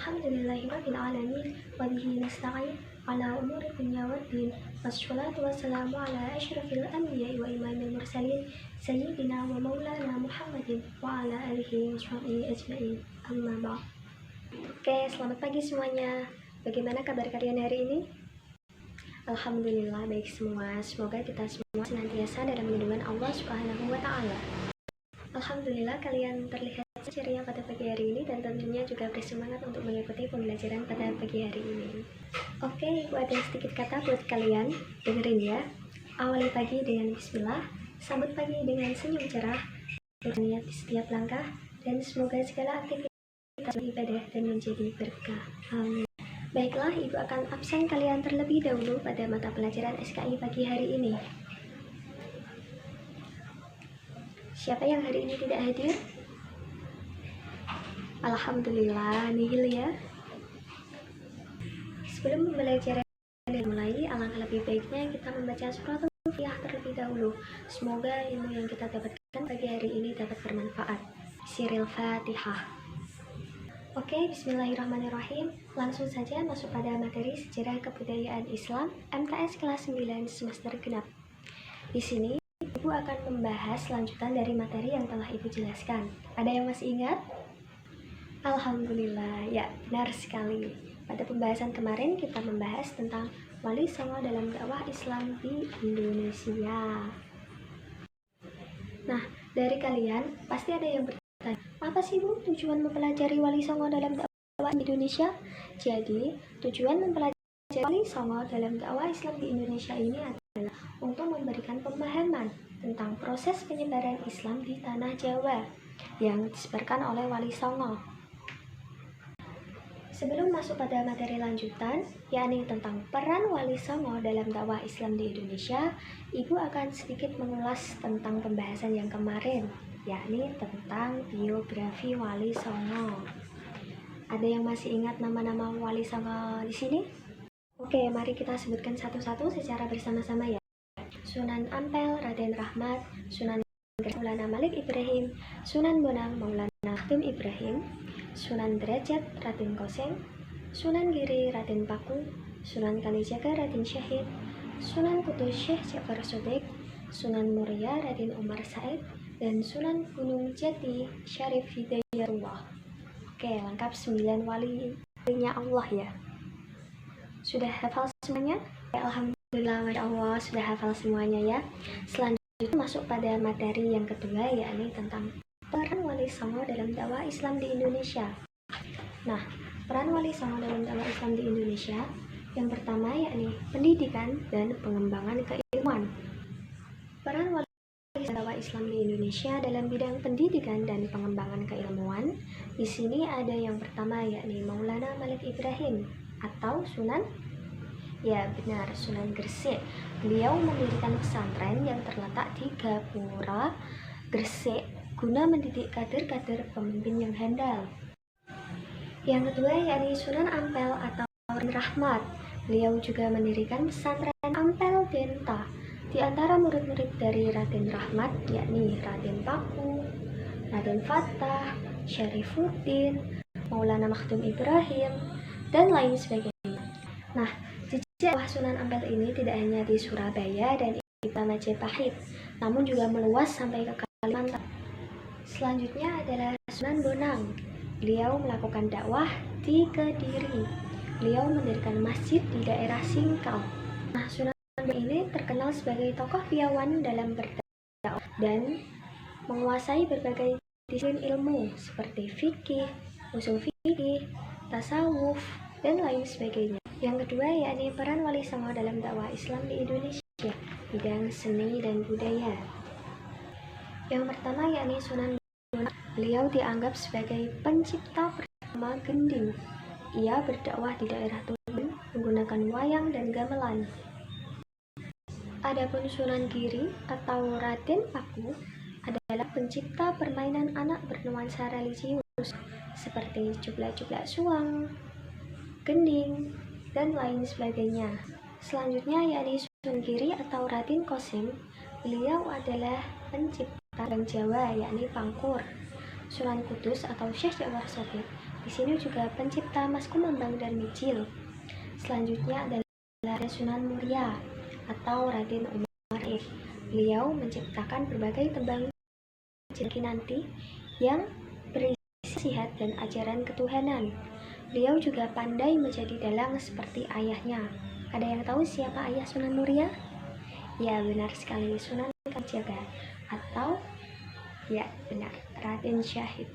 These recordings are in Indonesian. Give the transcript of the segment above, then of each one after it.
Alhamdulillahirabbil alamin wa bihi nasta'in ala umuri dunya waddin. Wassalatu wassalamu ala asyrafil anbiya'i wa imamil mursalin sayyidina wa maulana Muhammadin wa ala alihi wa sahbihi ajma'in. Amma ba'd. Oke, selamat pagi semuanya. Bagaimana kabar kalian hari ini? Alhamdulillah baik semua. Semoga kita semua senantiasa dalam lindungan Allah Subhanahu wa taala. Alhamdulillah kalian terlihat ceria pada pagi hari ini dan tentunya juga bersemangat untuk mengikuti pembelajaran pada pagi hari ini. Oke, Ibu ada sedikit kata buat kalian. Dengerin ya. Awali pagi dengan bismillah, sambut pagi dengan senyum cerah, berniat di setiap langkah, dan semoga segala aktivitas ibadah dan menjadi berkah. Amin. Baiklah, Ibu akan absen kalian terlebih dahulu pada mata pelajaran SKI pagi hari ini. Siapa yang hari ini tidak hadir? Alhamdulillah, nihil ya. Sebelum pembelajaran dimulai, alangkah lebih baiknya kita membaca surat Al-Fatihah terlebih dahulu. Semoga ilmu yang kita dapatkan pagi hari ini dapat bermanfaat. Siril Fatihah. Oke, bismillahirrahmanirrahim. Langsung saja masuk pada materi sejarah kebudayaan Islam MTS kelas 9 semester genap. Di sini Ibu akan membahas lanjutan dari materi yang telah Ibu jelaskan. Ada yang masih ingat? Alhamdulillah, ya benar sekali. Pada pembahasan kemarin kita membahas tentang Wali Songo dalam dakwah Islam di Indonesia. Nah, dari kalian pasti ada yang bertanya, apa sih Bu tujuan mempelajari Wali Songo dalam dakwah di Indonesia? Jadi, tujuan mempelajari Wali Songo dalam dakwah Islam di Indonesia ini adalah untuk memberikan pemahaman tentang proses penyebaran Islam di tanah Jawa yang disebarkan oleh Wali Songo. Sebelum masuk pada materi lanjutan, yakni tentang peran Wali Songo dalam dakwah Islam di Indonesia, Ibu akan sedikit mengulas tentang pembahasan yang kemarin, yakni tentang biografi Wali Songo. Ada yang masih ingat nama-nama Wali Songo di sini? Oke, mari kita sebutkan satu-satu secara bersama-sama ya. Sunan Ampel Raden Rahmat, Sunan Maulana Malik Ibrahim, Sunan Bonang Maulana Maktum Ibrahim, Sunan Derajat Raden Koseng, Sunan Giri Raden Paku, Sunan Kalijaga Raden Syahid, Sunan Kudus Syekh Ja'far Sodik, Sunan Muria Raden Umar Said, dan Sunan Gunung Jati Syarif Hidayatullah. Oke, lengkap 9 walinya Allah ya. Sudah hafal semuanya? Ya, alhamdulillah, masya Allah sudah hafal semuanya ya. Selanjutnya masuk pada materi yang kedua, yakni tentang peran Wali Songo dalam dakwah Islam di Indonesia. Nah, peran Wali Songo dalam dakwah Islam di Indonesia yang pertama yakni pendidikan dan pengembangan keilmuan. Peran Wali Songo dalam dakwah Islam di Indonesia dalam bidang pendidikan dan pengembangan keilmuan, di sini ada yang pertama yakni Maulana Malik Ibrahim atau Sunan, ya benar, Sunan Gresik. Beliau mendirikan pesantren yang terletak di Gapura, Gresik, guna mendidik kader-kader pemimpin yang handal. Yang kedua yakni Sunan Ampel atau Raden Rahmat. Beliau juga mendirikan pesantren Ampel Denta. Di antara murid-murid dari Raden Rahmat yakni Raden Paku, Raden Fatah, Syarifuddin, Maulana Maktum Ibrahim, dan lain sebagainya. Nah, jejak Sunan Ampel ini tidak hanya di Surabaya dan Majapahit, namun juga meluas sampai ke Kalimantan. Selanjutnya adalah Sunan Bonang. Beliau melakukan dakwah di Kediri. Beliau mendirikan masjid di daerah Singkau. Nah, Sunan Bonang ini terkenal sebagai tokoh piawan dalam berdakwah dan menguasai berbagai disiplin ilmu seperti fikih, usul fikih, tasawuf, dan lain sebagainya. Yang kedua yakni peran Wali Songo dalam dakwah Islam di Indonesia, bidang seni dan budaya. Yang pertama yakni Sunan Bonang. Beliau dianggap sebagai pencipta pertama gending. Ia berdakwah di daerah Tuban menggunakan wayang dan gamelan. Adapun Sunan Giri atau Raden Paku adalah pencipta permainan anak bernuansa religius seperti cublak-cublak suang, gending, dan lain sebagainya. Selanjutnya yakni Sunan Giri atau Raden Koseng. Beliau adalah pencipta orang Jawa yakni Pangkur. Sunan Kudus atau Syekh Ja'far Sodik. Di sini juga pencipta Masku Mambang dan Mijil. Selanjutnya adalah Sunan Muria atau Raden Umar. Beliau menciptakan berbagai tembang Kinanti yang berisi nasihat dan ajaran ketuhanan. Beliau juga pandai menjadi dalang seperti ayahnya. Ada yang tahu siapa ayah Sunan Muria? Ya, benar sekali, Sunan Kalijaga atau ya benar, Raden Syahid.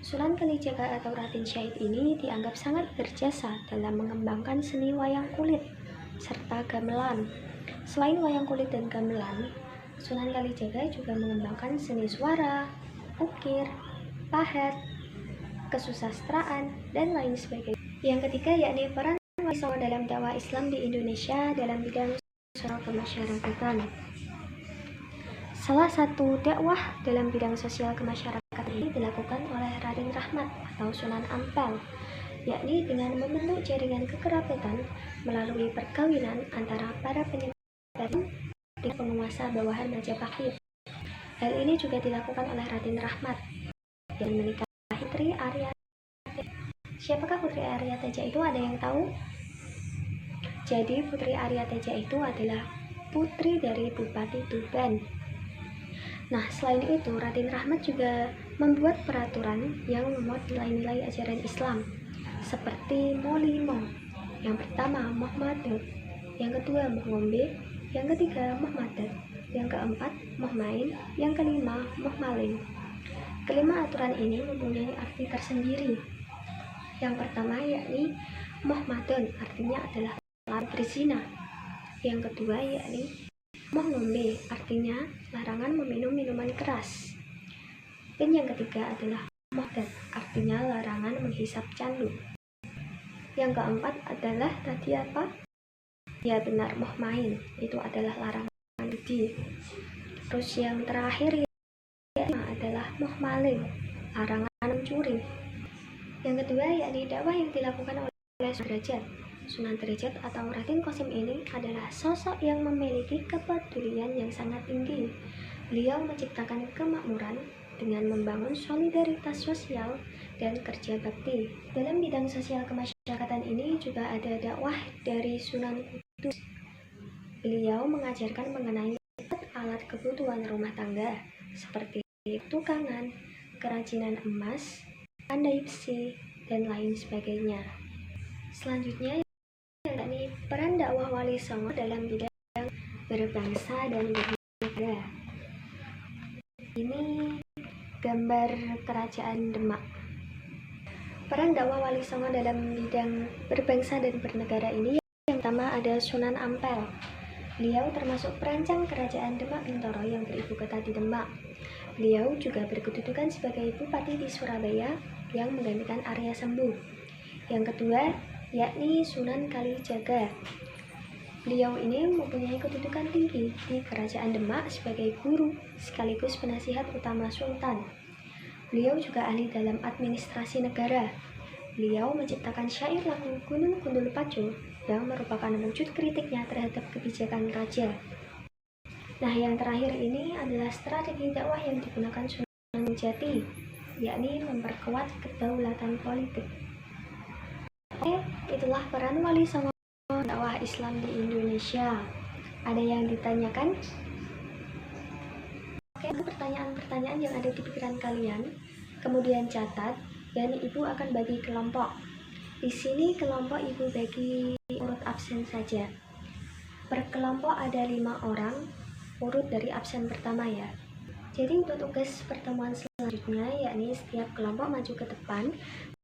Sunan Kalijaga atau Raden Syahid ini dianggap sangat berjasa dalam mengembangkan seni wayang kulit serta gamelan. Selain wayang kulit dan gamelan, Sunan Kalijaga juga mengembangkan seni suara, ukir, pahat, kesusastraan, dan lain sebagainya. Yang ketiga yakni peran Wali Songo dalam dakwah Islam di Indonesia dalam bidang sosial kemasyarakatan. Salah satu dakwah dalam bidang sosial kemasyarakatan ini dilakukan oleh Raden Rahmat atau Sunan Ampel, yakni dengan membentuk jaringan kekerabat melalui perkawinan antara para penyebar dengan penguasa bawahan Majapahit. Hal ini juga dilakukan oleh Raden Rahmat yang menikahi Putri Arya. Siapakah Putri Arya Teja itu? Ada yang tahu? Jadi Putri Arya Teja itu adalah putri dari Bupati Tuban. Nah, selain itu, Raden Rahmat juga membuat peraturan yang memuat nilai-nilai ajaran Islam, seperti Molimo. Yang pertama, Moh Madeg. Yang kedua, Moh Ngombe. Yang ketiga, Moh Madet. Yang keempat, Moh Main. Yang kelima, Moh Maling. Kelima aturan ini mempunyai arti tersendiri. Yang pertama yakni Moh Madeg, artinya adalah larang berzina. Yang kedua yakni Moh Ngombe, artinya larangan meminum minuman keras. Dan yang ketiga adalah Moh Madet, artinya larangan menghisap candu. Yang keempat adalah tadi apa? Ya benar, Moh Main, itu adalah larangan judi. Terus yang terakhir adalah Moh Maling, larangan mencuri. Yang kedua yakni dakwah yang dilakukan oleh Sunan Derajat atau Raden Qasim ini adalah sosok yang memiliki kepedulian yang sangat tinggi. Beliau menciptakan kemakmuran dengan membangun solidaritas sosial dan kerja bakti. Dalam bidang sosial kemasyarakatan ini juga ada dakwah dari Sunan Kudus. Beliau mengajarkan mengenai alat kebutuhan rumah tangga seperti tukangan, kerajinan emas, pandai besi, dan lain sebagainya. Selanjutnya yakni peran dakwah Wali Songo dalam bidang berbangsa dan bernegara. Ini gambar kerajaan Demak. Peran dakwah Wali Songo dalam bidang berbangsa dan bernegara ini yang pertama ada Sunan Ampel. Beliau termasuk perancang kerajaan Demak Bintoro yang beribu kota di Demak. Beliau juga berkedudukan sebagai bupati di Surabaya yang menggantikan Arya Sembu. Yang kedua yakni Sunan Kalijaga. Beliau ini mempunyai kedudukan tinggi di Kerajaan Demak sebagai guru sekaligus penasihat utama Sultan. Beliau juga ahli dalam administrasi negara. Beliau menciptakan syair lagu Gunung Gundul Pacu yang merupakan wujud kritiknya terhadap kebijakan raja. Nah, yang terakhir ini adalah strategi dakwah yang digunakan Sunan Jati, yakni memperkuat kedaulatan politik. Oke, itulah peran Wali Songo dakwah Islam di Indonesia. Ada yang ditanyakan? Oke, pertanyaan-pertanyaan yang ada di pikiran kalian, kemudian catat, dan ibu akan bagi kelompok. Di sini kelompok ibu bagi urut absen saja. Per kelompok ada 5 orang, urut dari absen pertama ya. Jadi untuk tugas pertemuan selanjutnya, yakni setiap kelompok maju ke depan,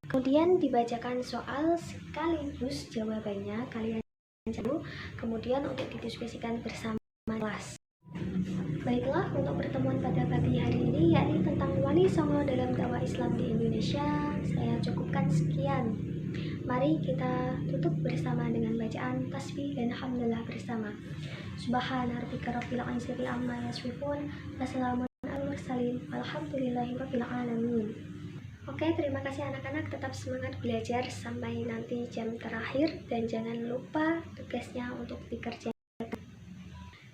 kemudian dibacakan soal sekaligus jawabannya kalian jawab, kemudian untuk didiskusikan bersama kelas. Baiklah, untuk pertemuan pada pagi hari ini yakni tentang Wali Songo dalam dakwah Islam di Indonesia, saya cukupkan sekian. Mari kita tutup bersama dengan bacaan tasbih dan hamdalah bersama. Subhana rabbika rabbil izzati amma yasifun, wassalamun alal mursalin, walhamdulillahi rabbil alamin. Oke, terima kasih anak-anak, tetap semangat belajar sampai nanti jam terakhir dan jangan lupa tugasnya untuk dikerjakan.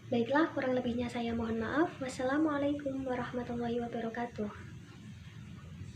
Baiklah, kurang lebihnya saya mohon maaf. Wassalamualaikum warahmatullahi wabarakatuh.